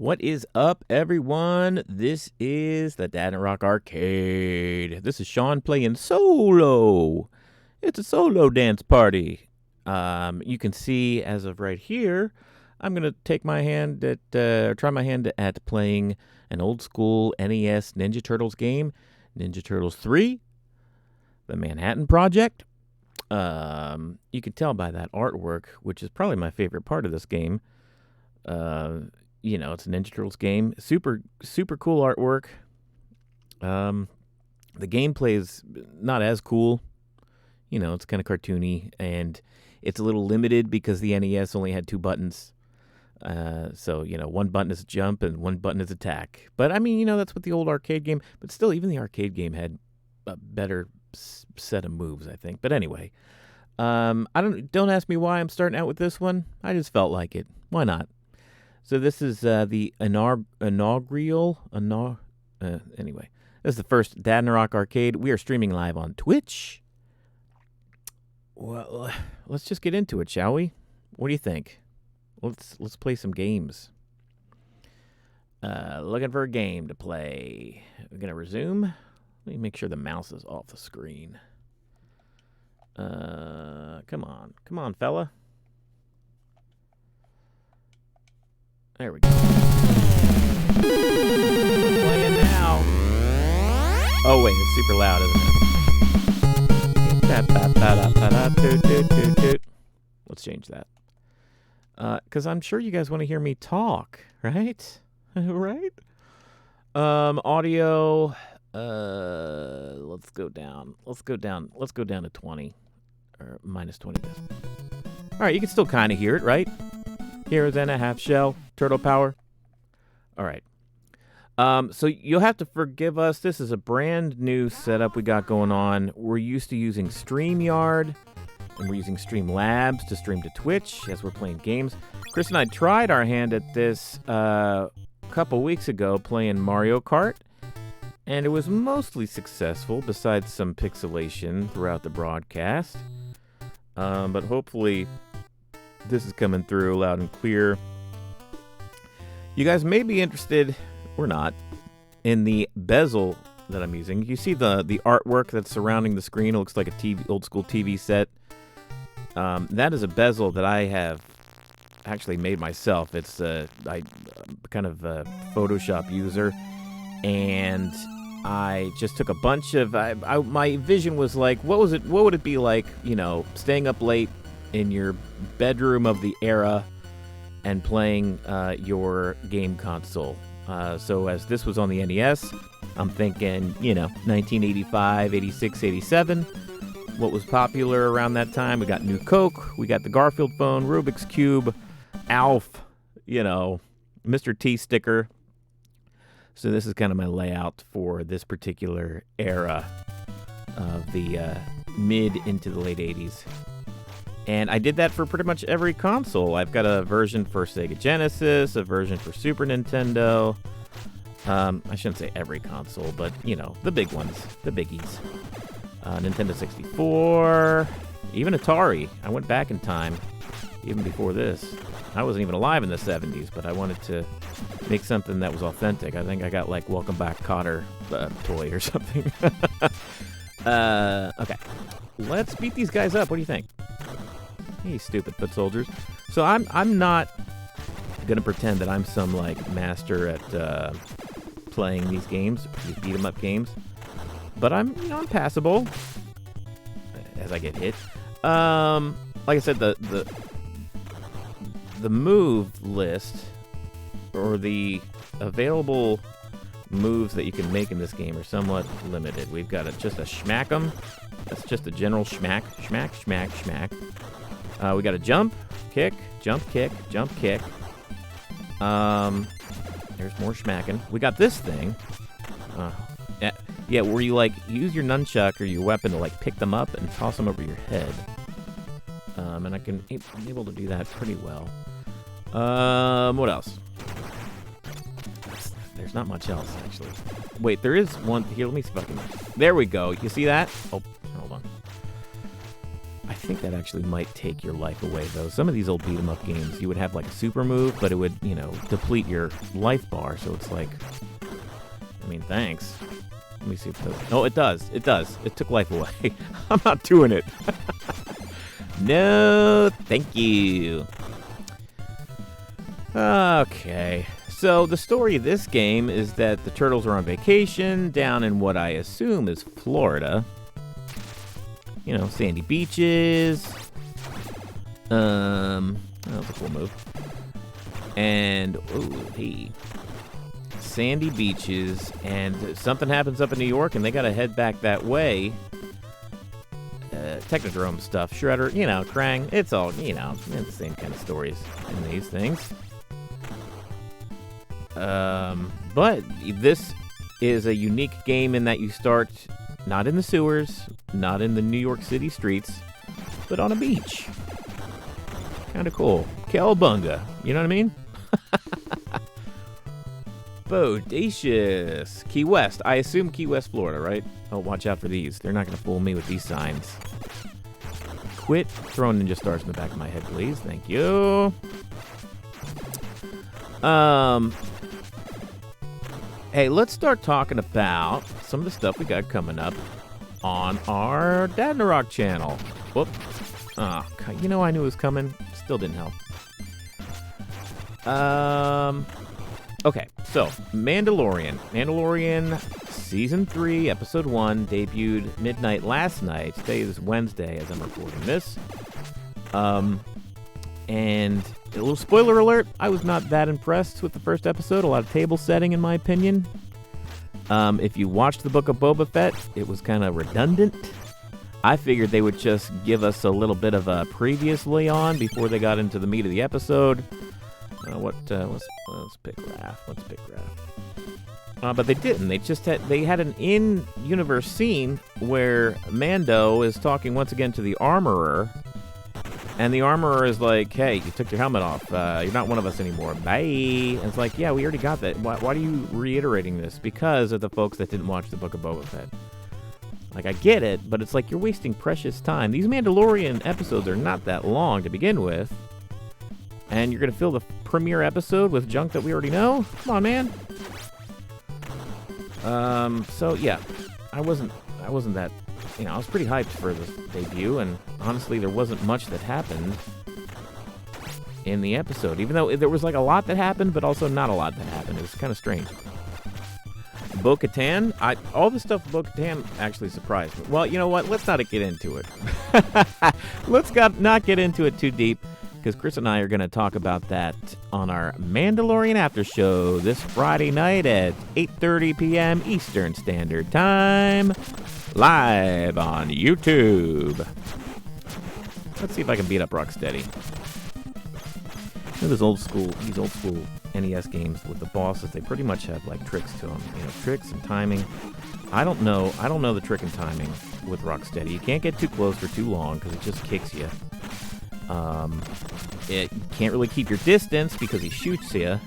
What is up, everyone? This is the Dadnarok Arcade. This is Shaun playing solo. It's a solo dance party. You can see as of right here, I'm gonna take my hand at try my hand at playing an old school NES Ninja Turtles game, Ninja Turtles 3, The Manhattan Project. You can tell by that artwork, which is probably my favorite part of this game. You know, it's a Ninja Turtles game. Super cool artwork. The gameplay is not as cool. You know, it's kind of cartoony, and it's a little limited because the NES only had 2 buttons. So, you know, one button is jump and one button is attack. But, I mean, you know, that's what the old arcade game... But still, even the arcade game had a better set of moves, I think. But anyway, don't ask me why I'm starting out with this one. I just felt like it. Why not? So this is the inaugural. Anyway, this is the first Dadnarok Arcade. We are streaming live on Twitch. Well, let's just get into it, shall we? What do you think? Let's play some games. Looking for a game to play. We're gonna resume. Let me make sure the mouse is off the screen. Come on, fella. There we go. Playing now. Oh wait, it's super loud, isn't it? Let's change that. Because I'm sure you guys want to hear me talk, right? Right? Audio. Let's go down. Let's go down to 20 or minus 20. All right, you can still kind of hear it, right? Heroes and a half shell, turtle power. All right. So you'll have to forgive us. This is a brand new setup we got going on. We're used to using StreamYard, and we're using Streamlabs to stream to Twitch as we're playing games. Chris and I tried our hand at this a couple weeks ago playing Mario Kart, and it was mostly successful besides some pixelation throughout the broadcast. But hopefully this is coming through loud and clear. You guys may be interested, or not, in the bezel that I'm using. You see the artwork that's surrounding the screen. It looks like a old school TV set. That is a bezel that I have actually made myself. It's I'm kind of a Photoshop user, and I just took a bunch of. My vision was like, what would it be like? You know, staying up late in your bedroom of the era and playing your game console. So as this was on the NES, I'm thinking, you know, 1985, 86, 87. What was popular around that time? We got New Coke, we got the Garfield phone, Rubik's Cube, Alf, you know, Mr. T sticker. So this is kind of my layout for this particular era of the mid into the late 80s. And I did that for pretty much every console. I've got a version for Sega Genesis, a version for Super Nintendo. I shouldn't say every console, but, you know, the big ones, the biggies. Nintendo 64, even Atari. I went back in time, even before this. I wasn't even alive in the 70s, but I wanted to make something that was authentic. I think I got, like, Welcome Back Kotter toy or something. Okay. Let's beat these guys up. What do you think? Hey, stupid foot soldiers. So I'm not gonna pretend that I'm some like master at playing these games, these beat 'em up games, but I'm passable as I get hit. Like I said, the move list or the available moves that you can make in this game are somewhat limited. We've got just a schmack 'em. That's just a general schmack. We got a jump, kick, jump, kick, jump, kick. There's more schmacking. We got this thing. Yeah, where you like use your nunchuck or your weapon to like pick them up and toss them over your head. And I'm able to do that pretty well. What else? There's not much else actually. Wait, there is one here. Let me see if I can. There we go. You see that? Oh, hold on. I think that actually might take your life away, though. Some of these old beat-em-up games, you would have like a super move, but it would, deplete your life bar. So it's like, I mean, thanks. Let me see if it does. Oh, it does. It does. It took life away. I'm not doing it. No, thank you. Okay. So the story of this game is that the turtles are on vacation down in what I assume is Florida. Sandy beaches. That was a cool move. And, hey. Sandy beaches, and something happens up in New York, and they gotta head back that way. Technodrome stuff, Shredder, Krang, it's all, it's the same kind of stories in these things. But this is a unique game in that you start not in the sewers, not in the New York City streets, but on a beach. Kind of cool. Cowabunga, you know what I mean? Bodacious. Key West. I assume Key West, Florida, right? Oh, watch out for these. They're not going to fool me with these signs. Quit throwing ninja stars in the back of my head, please. Thank you. Hey, let's start talking about some of the stuff we got coming up on our Dadnarok channel. Whoop. Oh, I knew it was coming. Still didn't help. Okay, so Mandalorian. Mandalorian Season 3, Episode 1, debuted midnight last night. Today is Wednesday as I'm recording this. And a little spoiler alert, I was not that impressed with the first episode. A lot of table setting, in my opinion. If you watched the Book of Boba Fett, it was kind of redundant. I figured they would just give us a little bit of a previously on before they got into the meat of the episode. Let's pick Raph. But they didn't. They had an in-universe scene where Mando is talking once again to the Armorer, and the Armorer is like, "Hey, you took your helmet off. You're not one of us anymore. Bye." And it's like, yeah, we already got that. Why are you reiterating this? Because of the folks that didn't watch the Book of Boba Fett. Like, I get it, but it's like you're wasting precious time. These Mandalorian episodes are not that long to begin with. And you're going to fill the premiere episode with junk that we already know? Come on, man. So, yeah. I wasn't that... I was pretty hyped for this debut, and honestly, there wasn't much that happened in the episode. Even though there was, like, a lot that happened, but also not a lot that happened. It was kind of strange. Bo-Katan, all the stuff with Bo-Katan actually surprised me. Well, you know what? Let's not get into it. Let's not get into it too deep, because Chris and I are going to talk about that on our Mandalorian After Show this Friday night at 8:30 p.m. Eastern Standard Time, live on YouTube. Let's see if I can beat up Rocksteady. These old school NES games with the bosses, they pretty much have like tricks to them. Tricks and timing. I don't know the trick and timing with Rocksteady. You can't get too close for too long because it just kicks you. You can't really keep your distance because he shoots you.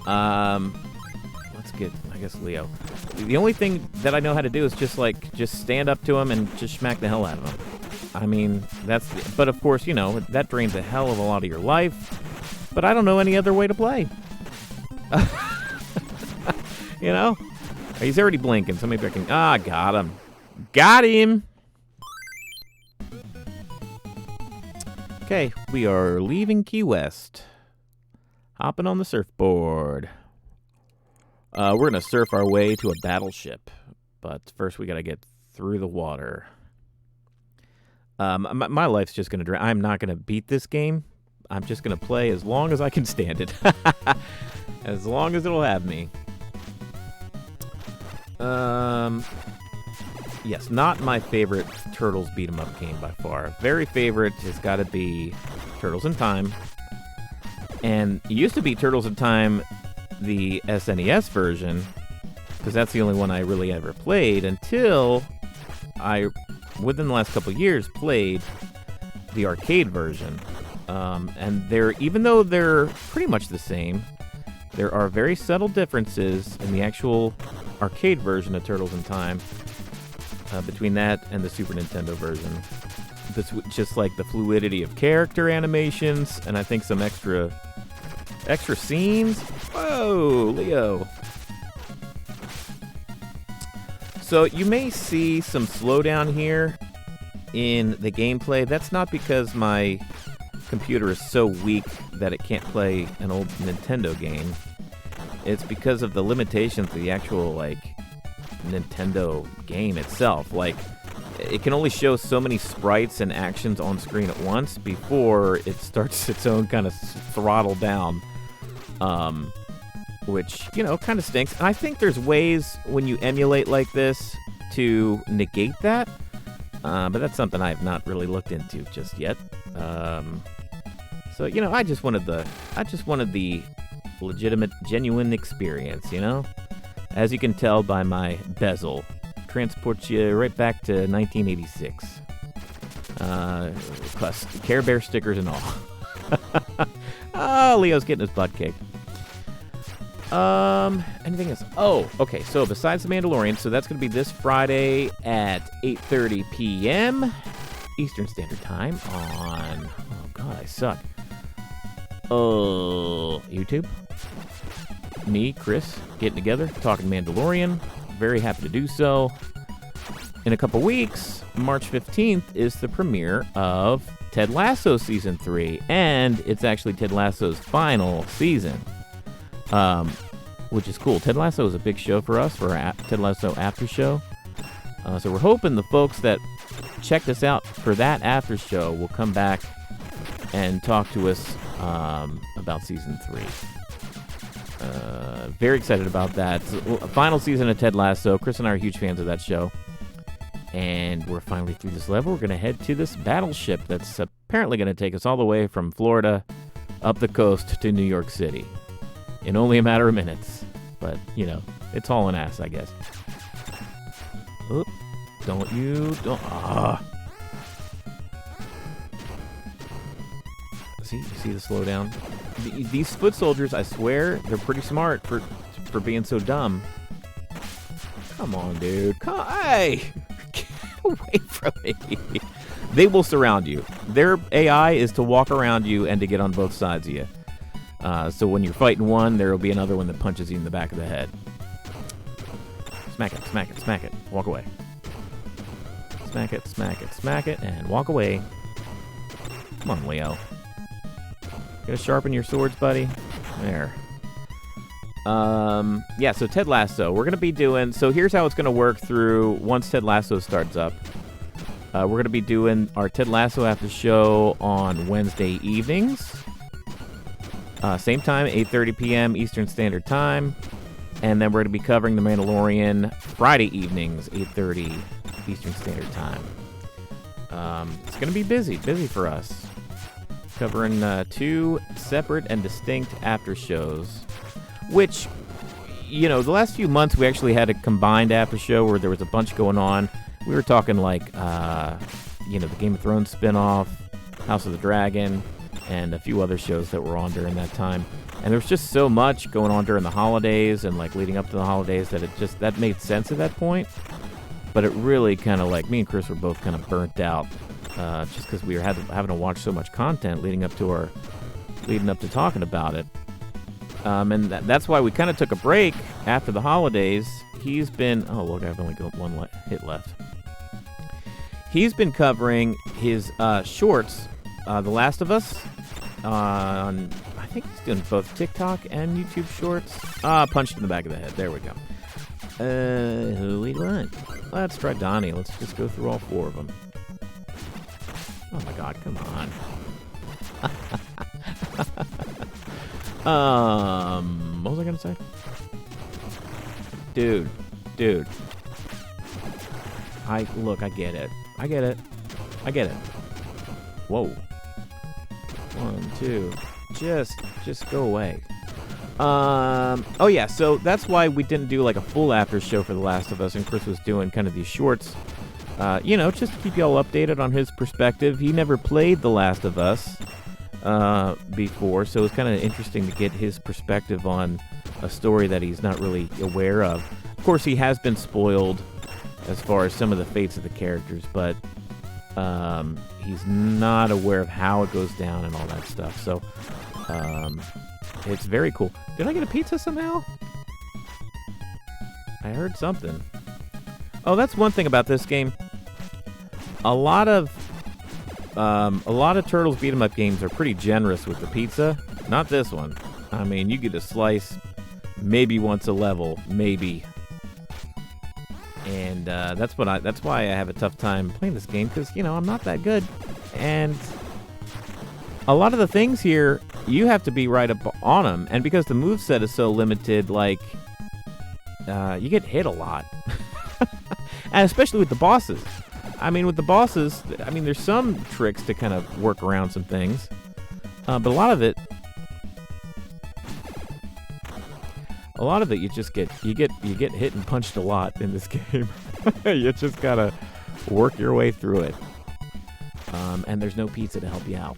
Let's get, I guess, Leo. The only thing that I know how to do is just stand up to him and just smack the hell out of him. I mean, but of course, that drains a hell of a lot of your life. But I don't know any other way to play. He's already blinking, so maybe I can, got him. Got him! Okay, we are leaving Key West. Hopping on the surfboard. We're going to surf our way to a battleship. But first we got to get through the water. My life's just going to drain. I'm not going to beat this game. I'm just going to play as long as I can stand it. As long as it'll have me. Yes, not my favorite Turtles beat-em-up game by far. Very favorite has got to be Turtles in Time. And it used to be Turtles in Time, the SNES version, because that's the only one I really ever played until I, within the last couple of years, played the arcade version. And even though they're pretty much the same, there are very subtle differences in the actual arcade version of Turtles in Time between that and the Super Nintendo version. just like the fluidity of character animations, and I think some extra scenes. Whoa, Leo. So you may see some slowdown here in the gameplay. That's not because my computer is so weak that it can't play an old Nintendo game. It's because of the limitations of the actual, like, Nintendo game itself. Like, it can only show so many sprites and actions on screen at once before it starts its own kind of throttle down. Which, you know, kind of stinks. And I think there's ways when you emulate like this to negate that. But that's something I have not really looked into just yet. So, you know, I just wanted the legitimate, genuine experience, you know? As you can tell by my bezel, transports you right back to 1986. Plus Care Bear stickers and all. Oh, Leo's getting his butt kicked. Anything else? Oh, okay. So besides The Mandalorian, so that's going to be this Friday at 8:30 p.m. Eastern Standard Time on, oh God, I suck. YouTube. Me, Chris, getting together, talking Mandalorian. Very happy to do so. In a couple weeks, March 15th is the premiere of Ted Lasso Season 3, and it's actually Ted Lasso's final season. Which is cool. Ted Lasso is a big show for us, for our Ted Lasso after show. So we're hoping the folks that checked us out for that after show will come back and talk to us about Season 3. Very excited about that. Final season of Ted Lasso. Chris and I are huge fans of that show. And we're finally through this level. We're going to head to this battleship that's apparently going to take us all the way from Florida up the coast to New York City in only a matter of minutes. But, you know, it's all an ass, I guess. Oh, don't. See the slowdown? These foot soldiers, I swear, they're pretty smart for being so dumb. Come on, dude. Hey! Get away from me. They will surround you. Their AI is to walk around you and to get on both sides of you. So when you're fighting one, there will be another one that punches you in the back of the head. Smack it, smack it, smack it. Walk away. Smack it, smack it, smack it, and walk away. Come on, Leo. Gonna sharpen your swords, buddy. There. Yeah, so Ted Lasso. We're gonna be doing... So here's how it's gonna work through once Ted Lasso starts up. We're gonna be doing our Ted Lasso after show on Wednesday evenings. Same time, 8:30 p.m. Eastern Standard Time. And then we're going to be covering The Mandalorian Friday evenings, 8:30 Eastern Standard Time. It's going to be busy for us. Covering 2 separate and distinct after shows. Which, you know, the last few months we actually had a combined after show where there was a bunch going on. We were talking like, you know, the Game of Thrones spinoff, House of the Dragon, and a few other shows that were on during that time. And there was just so much going on during the holidays and like leading up to the holidays that that made sense at that point. But it really kind of like, me and Chris were both kind of burnt out just because we were having to watch so much content leading up to talking about it. And that's why we kind of took a break after the holidays. He's been, oh look, I've only got one hit left. He's been covering his shorts, The Last of Us, on, I think he's doing both TikTok and YouTube shorts. Punched in the back of the head. There we go. Who we want? Let's try Donnie. Let's just go through all 4 of them. Oh my God, come on. What was I gonna say? Dude. I get it. Whoa. 1, 2. Just go away. Oh yeah, so that's why we didn't do like a full after show for The Last of Us, and Chris was doing kind of these shorts, you know, just to keep y'all updated on his perspective. He never played The Last of Us before, so it's kind of interesting to get his perspective on a story that he's not really aware of. Of course, he has been spoiled as far as some of the fates of the characters, but He's not aware of how it goes down and all that stuff. So it's very cool. Did I get a pizza somehow? I heard something. Oh, that's one thing about this game. A lot of Turtles beat 'em up games are pretty generous with the pizza. Not this one. I mean, you get a slice maybe once a level, maybe. And that's why I have a tough time playing this game, because I'm not that good. And a lot of the things here, you have to be right up on them, and because the moveset is so limited, like you get hit a lot. And especially with the bosses. I mean, with the bosses, there's some tricks to kind of work around some things, but a lot of it, you just get hit and punched a lot in this game. You just gotta work your way through it, and there's no pizza to help you out.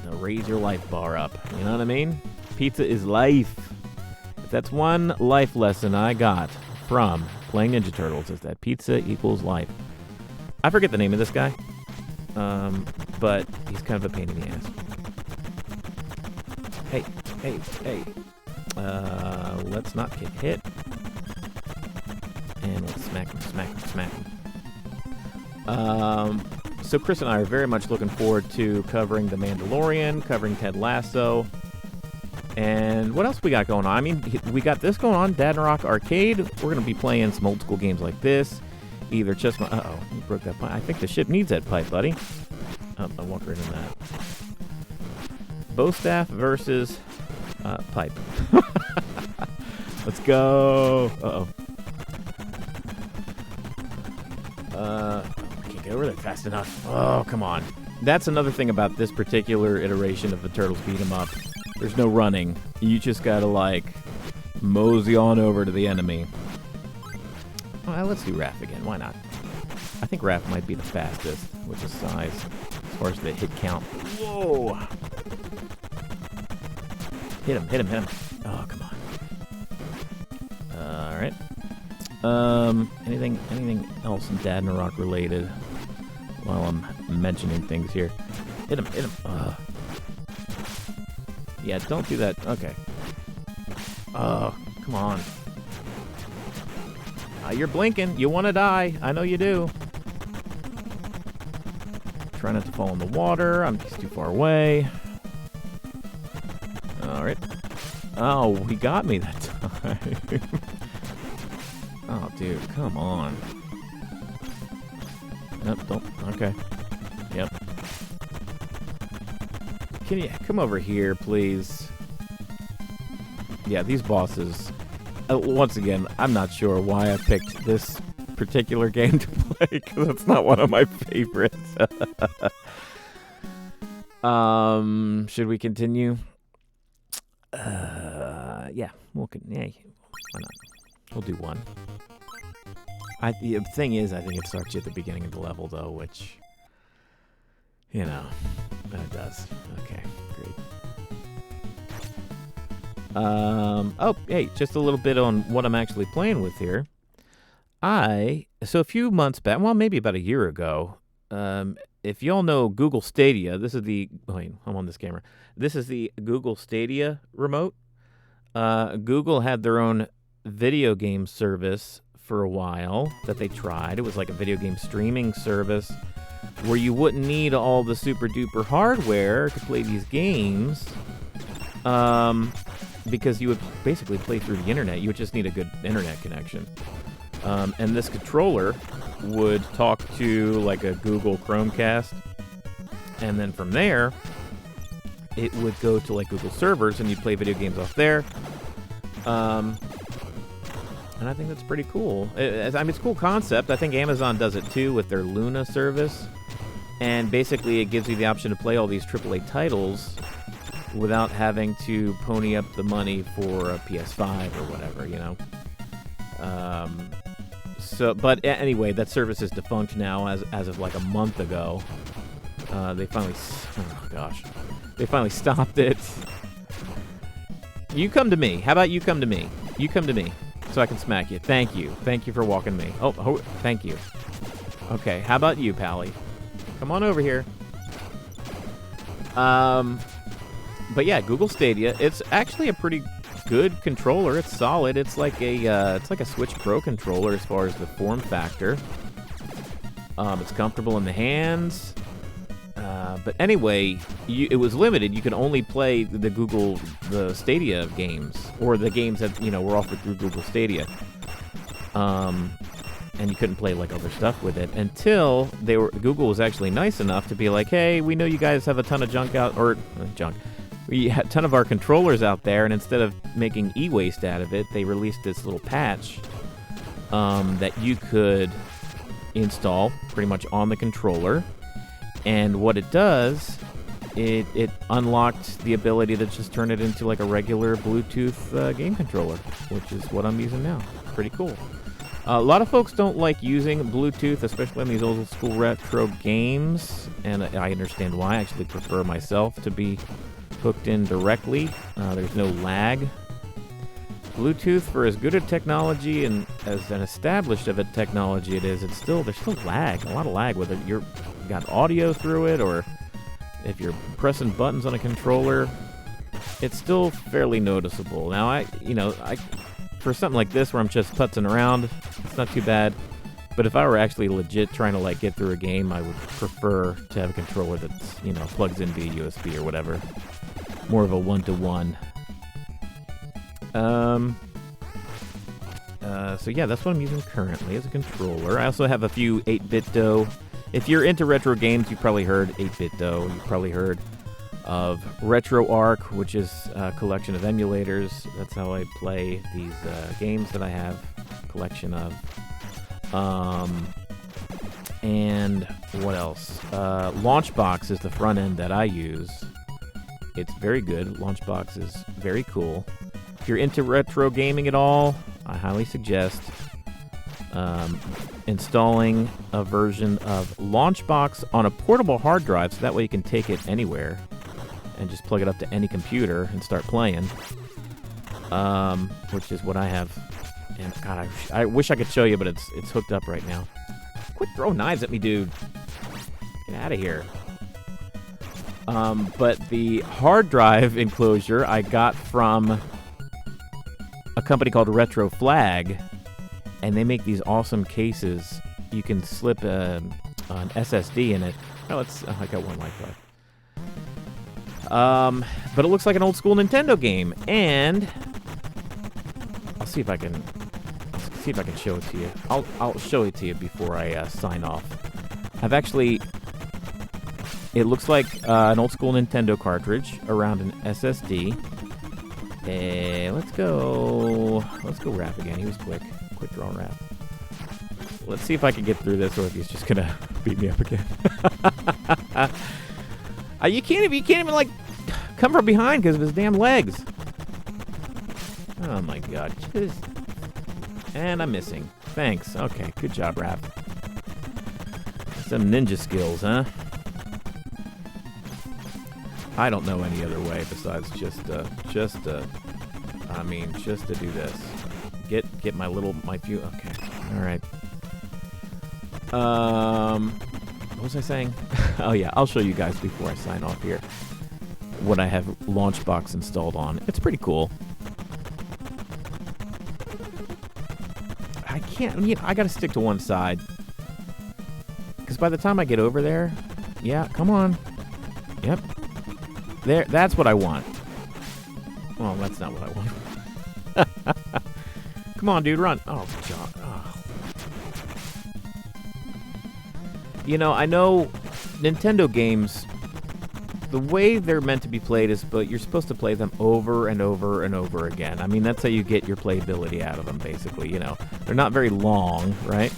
So raise your life bar up. You know what I mean? Pizza is life. If that's one life lesson I got from playing Ninja Turtles, is that pizza equals life. I forget the name of this guy, but he's kind of a pain in the ass. Hey. Let's not get hit. And let's smack him. So Chris and I are very much looking forward to covering The Mandalorian, covering Ted Lasso. And what else we got going on? We got this going on, Dadnarok Arcade. We're going to be playing some old school games like this. Either Chessman... Uh-oh, you broke that pipe. I think the ship needs that pipe, buddy. Oh, I walked right into that. Bowstaff versus pipe. Let's go. Uh-oh. I can't get over there fast enough. Oh, come on. That's another thing about this particular iteration of the Turtles Beat 'em Up. There's no running. You just gotta, mosey on over to the enemy. Well, let's do Raph again. Why not? I think Raph might be the fastest with his size as far as the hit count. Whoa! Hit him. Oh, come on. Alright. Anything else in Dadnarok related while I'm mentioning things here? Hit him. Yeah, don't do that. Okay. Oh, come on. You're blinking. You want to die. I know you do. Try not to fall in the water. I'm just too far away. Alright. Oh, he got me that time. Oh, dude, come on. Nope, don't. Okay. Yep. Can you come over here, please? Yeah, these bosses... once again, I'm not sure why I picked this particular game to play, because it's not one of my favorites. Should we continue? Yeah, why not? We'll do one. The thing is, I think it starts you at the beginning of the level, though, which, it does. Okay, great. Oh, hey, just a little bit on what I'm actually playing with here. So a few months back, well, maybe about a year ago, if y'all know Google Stadia, this is the, wait, I'm on this camera. This is the Google Stadia remote. Google had their own video game service for a while that they tried. It was like a video game streaming service where you wouldn't need all the super duper hardware to play these games. Because you would basically play through the internet. You would just need a good internet connection. And this controller would talk to like a Google Chromecast. And then from there, it would go to like Google servers and you'd play video games off there. And I think that's pretty cool. It's a cool concept. I think Amazon does it too with their Luna service. And basically it gives you the option to play all these AAA titles without having to pony up the money for a PS5 or whatever, But anyway, that service is defunct now as of like a month ago. They finally stopped it. You come to me. How about you come to me? You come to me so I can smack you. Thank you. Thank you for walking me. Oh, thank you. Okay, how about you, Pally? Come on over here. But yeah, Google Stadia. It's actually a pretty good controller. It's solid. It's like a Switch Pro controller as far as the form factor. It's comfortable in the hands. But anyway, it was limited. You could only play the Stadia games, or the games that were offered through Google Stadia. And you couldn't play like other stuff with it until Google was actually nice enough to be like, hey, we know you guys have a ton of junk out, or junk. We had a ton of our controllers out there, and instead of making e-waste out of it, they released this little patch that you could install pretty much on the controller. And what it does, it unlocked the ability to just turn it into like a regular Bluetooth game controller, which is what I'm using now. Pretty cool. A lot of folks don't like using Bluetooth, especially on these old school retro games, and I understand why. I actually prefer myself to be hooked in directly. There's no lag. Bluetooth, for as good a technology and as an established of a technology it is, there's still lag, a lot of lag, whether you've got audio through it or if you're pressing buttons on a controller, it's still fairly noticeable. Now, I for something like this where I'm just putzing around, it's not too bad. But if I were actually legit trying to like get through a game, I would prefer to have a controller that's, plugs in via USB or whatever. More of a one-to-one. So yeah, that's what I'm using currently as a controller. I also have a few 8BitDo. If you're into retro games, you've probably heard 8BitDo. You've probably heard of RetroArch, which is a collection of emulators. That's how I play these games that I have a collection of. And what else? Launchbox is the front end that I use. It's very good. Launchbox is very cool. If you're into retro gaming at all, I highly suggest installing a version of Launchbox on a portable hard drive, so that way you can take it anywhere and just plug it up to any computer and start playing, which is what I have. And God, I wish I could show you, but it's hooked up right now. Quit throwing knives at me, dude. Get out of here. But the hard drive enclosure I got from a company called Retro Flag, and they make these awesome cases. You can slip an SSD in it. Oh, I got one like that. But it looks like an old school Nintendo game, and I'll see if I can show it to you. I'll show it to you before I sign off. It looks like an old school Nintendo cartridge around an SSD. Let's go Raph again. He was quick drawing Raph. Let's see if I can get through this, or if he's just gonna beat me up again. You can't even like come from behind because of his damn legs. Oh my God! And I'm missing. Thanks. Okay, good job, Raph. Some ninja skills, huh? I don't know any other way besides just to do this. Get my few. Okay. All right. What was I saying? Oh yeah, I'll show you guys before I sign off here what I have Launchbox installed on. It's pretty cool. I gotta stick to one side, because by the time I get over there, yeah, come on. Yep. There, that's what I want. Well, that's not what I want. Come on, dude, run. Oh, God. Oh. I know Nintendo games, the way they're meant to be played is, but you're supposed to play them over and over and over again. I mean, that's how you get your playability out of them, basically. They're not very long, right,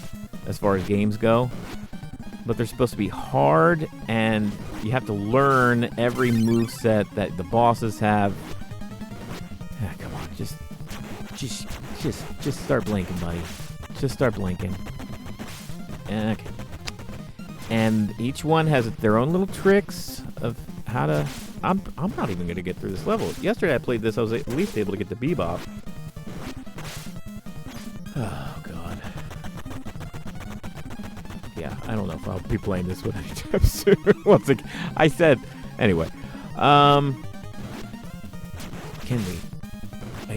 as far as games go. But they're supposed to be hard, and you have to learn every moveset that the bosses have. Come on, just start blinking, buddy. Just start blinking. Okay. And each one has their own little tricks of how to. I'm not even gonna get through this level. Yesterday I played this. I was at least able to get the Bebop. Oh God. Yeah, I'll be playing this with anytime soon. Once again, I said, anyway. Can we?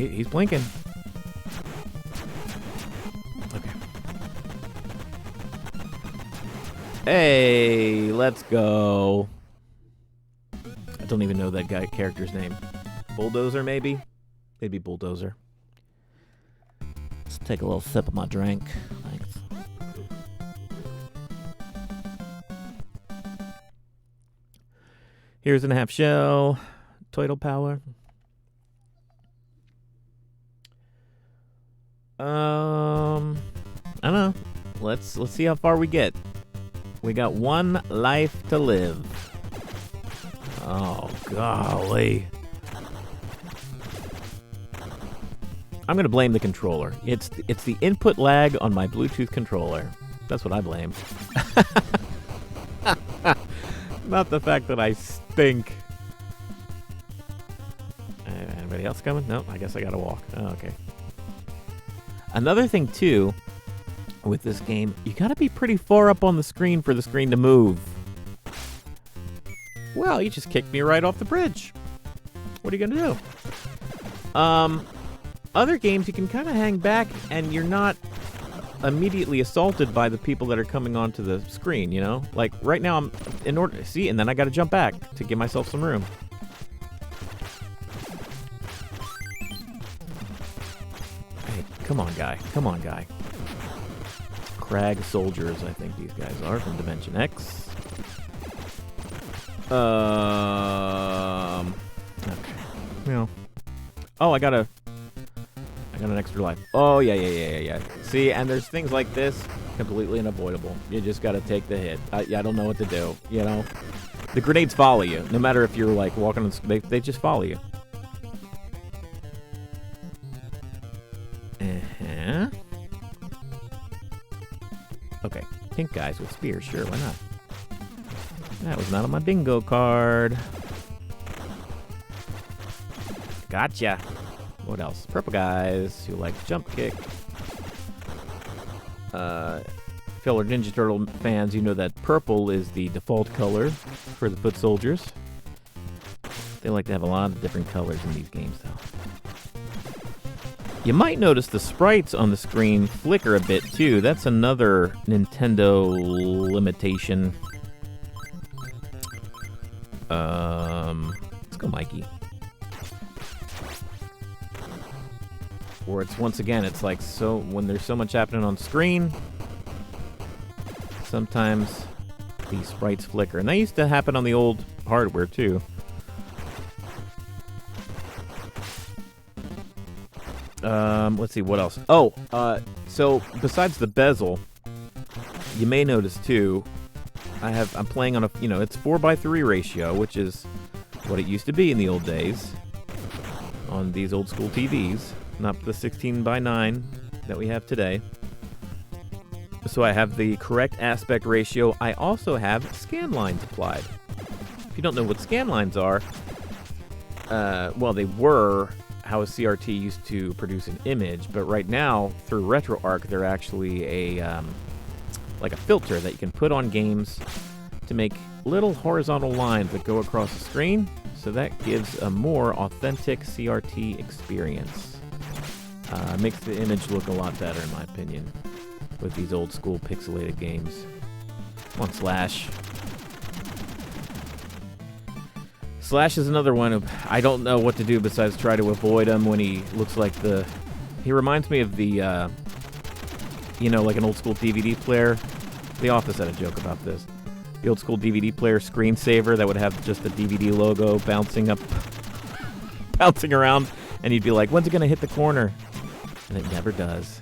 He's blinking. Okay. Hey, let's go. I don't even know that character's name. Bulldozer, maybe? Maybe Bulldozer. Let's take a little sip of my drink. Thanks. Here's and a half shell. Total power. I don't know. Let's see how far we get. We got one life to live. Oh, golly. I'm going to blame the controller. It's the input lag on my Bluetooth controller. That's what I blame. Not the fact that I stink. Anybody else coming? No, I guess I got to walk. Oh, okay. Another thing, too, with this game, you got to be pretty far up on the screen for the screen to move. Well, you just kicked me right off the bridge. What are you going to do? Other games, you can kind of hang back, and you're not immediately assaulted by the people that are coming onto the screen, you know? Like, right now, I'm in order... See, and then I got to jump back to give myself some room. Hey, come on, guy. Come on, guy. Crag Soldiers, I think these guys are, from Dimension X. Okay. Well. Oh, I got an extra life. Oh, yeah. See, and there's things like this, completely unavoidable. You just got to take the hit. I don't know what to do, you know? The grenades follow you, no matter if you're, like, walking on... They just follow you. Uh-huh. Okay, pink guys with spears, sure, why not? That was not on my bingo card. Gotcha. What else? Purple guys who like jump kick. Fellow Ninja Turtle fans, you know that purple is the default color for the foot soldiers. They like to have a lot of different colors in these games, though. You might notice the sprites on the screen flicker a bit, too. That's another Nintendo limitation. Let's go Mikey. Or it's, once again, it's like, so when there's so much happening on screen, sometimes the sprites flicker. And that used to happen on the old hardware, too. Let's see, what else? Oh, so besides the bezel, you may notice, too, I'm playing on a, it's 4:3 ratio, which is what it used to be in the old days on these old school TVs. Not the 16:9 that we have today. So I have the correct aspect ratio. I also have scan lines applied. If you don't know what scan lines are, well, they were how a CRT used to produce an image, but right now, through RetroArch, they're actually a like a filter that you can put on games to make little horizontal lines that go across the screen, so that gives a more authentic CRT experience. Makes the image look a lot better, in my opinion, with these old school pixelated games. Come on, Slash. Slash is another one of, I don't know what to do besides try to avoid him when he looks like he reminds me of the, like an old school DVD player. The Office had a joke about this. The old school DVD player screensaver that would have just the DVD logo bouncing around, and you'd be like, when's it gonna hit the corner? And it never does.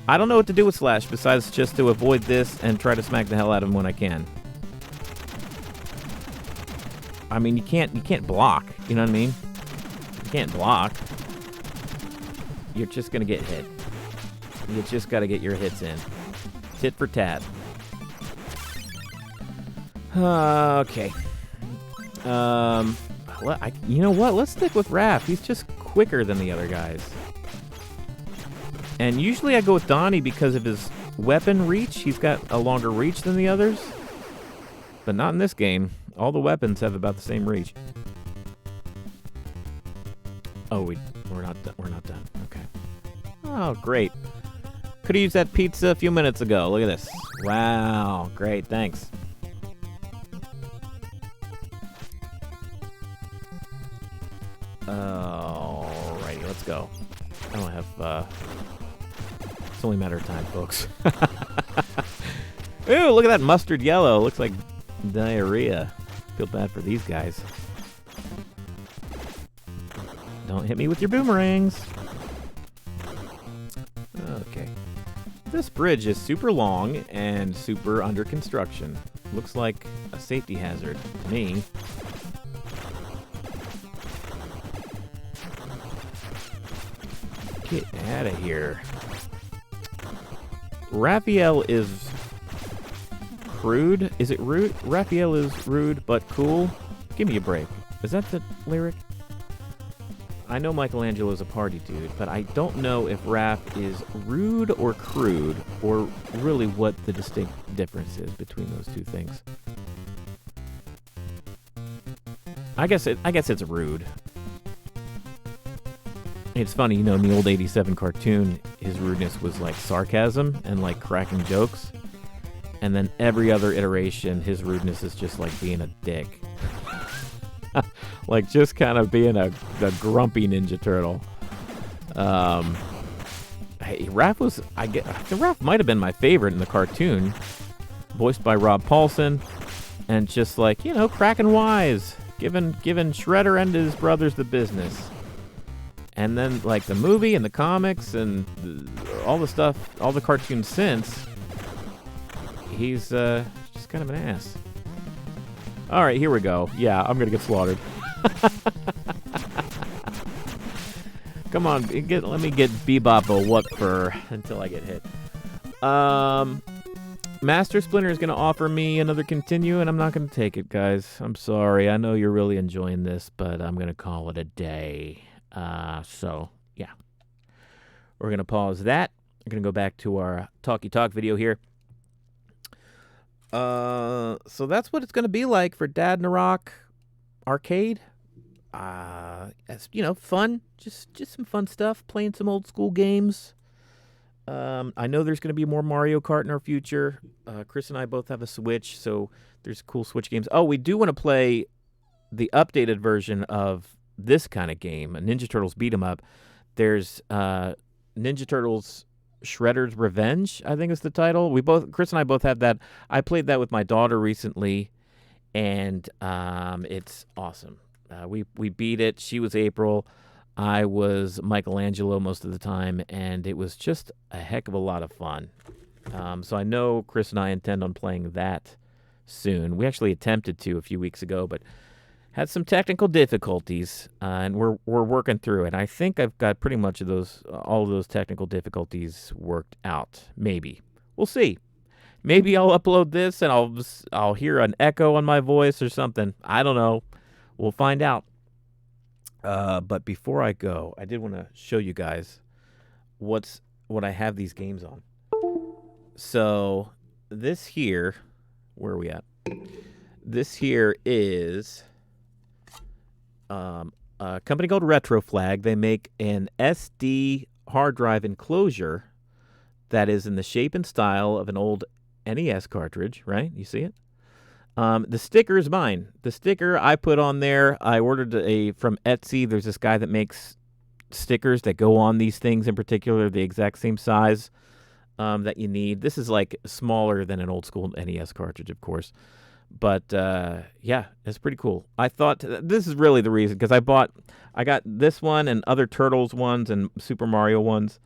I don't know what to do with Slash besides just to avoid this and try to smack the hell out of him when I can. I mean, you can't block, you know what I mean? You can't block. You're just gonna get hit. You just gotta get your hits in. Tit for tat. Okay. You know what? Let's stick with Raph. He's just quicker than the other guys. And usually I go with Donnie because of his weapon reach. He's got a longer reach than the others. But not in this game. All the weapons have about the same reach. Oh, we're not done. We're not done. Okay. Oh, great. Could have used that pizza a few minutes ago. Look at this. Wow. Great. Thanks. Alrighty. Let's go. I don't have... It's only a matter of time, folks. Ooh, look at that mustard yellow. Looks like diarrhea. Feel bad for these guys. Don't hit me with your boomerangs. Okay. This bridge is super long and super under construction. Looks like a safety hazard to me. Get out of here. Raphael is rude. Is it rude? Raphael is rude but cool. Give me a break. Is that the lyric? I know Michelangelo's a party dude, but I don't know if Raph is rude or crude, or really what the distinct difference is between those two things. I guess it's rude. It's funny, you know, in the old 87 cartoon, his rudeness was like sarcasm and like cracking jokes. And then every other iteration, his rudeness is just like being a dick. Like just kind of being a grumpy Ninja Turtle. Hey, Raph might have been my favorite in the cartoon, voiced by Rob Paulson, and just like, you know, cracking wise, giving Shredder and his brothers the business. And then like the movie and the comics and all the stuff, all the cartoons since, he's just kind of an ass. All right, here we go. Yeah, I'm gonna get slaughtered. Come on, let me get Bebop a what for until I get hit. Master Splinter is gonna offer me another continue, and I'm not gonna take it, guys. I'm sorry. I know you're really enjoying this, but I'm gonna call it a day. So yeah, we're gonna pause that. We're gonna go back to our Talkie Talk video here. So that's what it's gonna be like for Dadnarok Arcade. It's, you know, fun, just some fun stuff, playing some old school games. I know there's gonna be more Mario Kart in our future. Chris and I both have a Switch, so there's cool Switch games. Oh, we do want to play the updated version of this kind of game, a Ninja Turtles beat 'em up. There's Ninja Turtles Shredder's Revenge, I think is the title. Chris and I both have that. I played that with my daughter recently, and it's awesome. We beat it. She was April. I was Michelangelo most of the time, and it was just a heck of a lot of fun. So I know Chris and I intend on playing that soon. We actually attempted to a few weeks ago, but had some technical difficulties, and we're working through it. I think I've got pretty much all of those technical difficulties worked out. Maybe. We'll see. Maybe I'll upload this and I'll hear an echo on my voice or something. I don't know. We'll find out. But before I go, I did want to show you guys what I have these games on. So this here, where are we at? This here is a company called Retro Flag. They make an SD hard drive enclosure that is in the shape and style of an old NES cartridge, right? You see it? The sticker is mine. The sticker I put on there, I ordered from Etsy. There's this guy that makes stickers that go on these things in particular, the exact same size that you need. This is like smaller than an old school NES cartridge, of course. But yeah, it's pretty cool. I thought this is really the reason, because I got this one and other Turtles ones and Super Mario ones,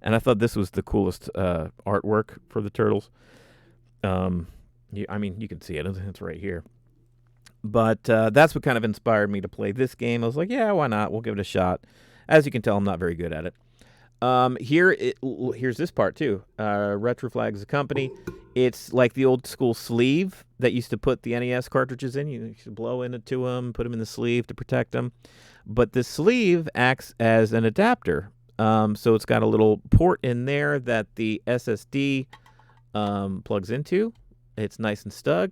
and I thought this was the coolest artwork for the Turtles. I mean, you can see it. It's right here. But that's what kind of inspired me to play this game. I was like, yeah, why not? We'll give it a shot. As you can tell, I'm not very good at it. Here's this part, too. Retro Flag is a company. It's like the old school sleeve that used to put the NES cartridges in. You should blow into them, put them in the sleeve to protect them. But the sleeve acts as an adapter. So it's got a little port in there that the SSD plugs into. It's nice and snug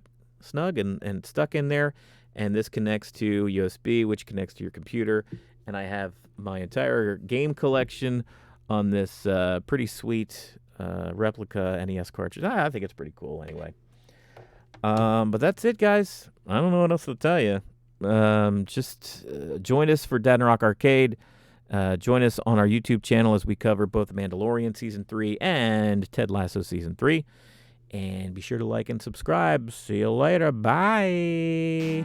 and stuck in there. And this connects to USB, which connects to your computer. And I have my entire game collection on this pretty sweet replica NES cartridge. I think it's pretty cool anyway. But that's it, guys. I don't know what else to tell you. Just join us for Dadnarok Arcade. Join us on our YouTube channel as we cover both The Mandalorian Season 3 and Ted Lasso Season 3. And be sure to like and subscribe. See you later. Bye.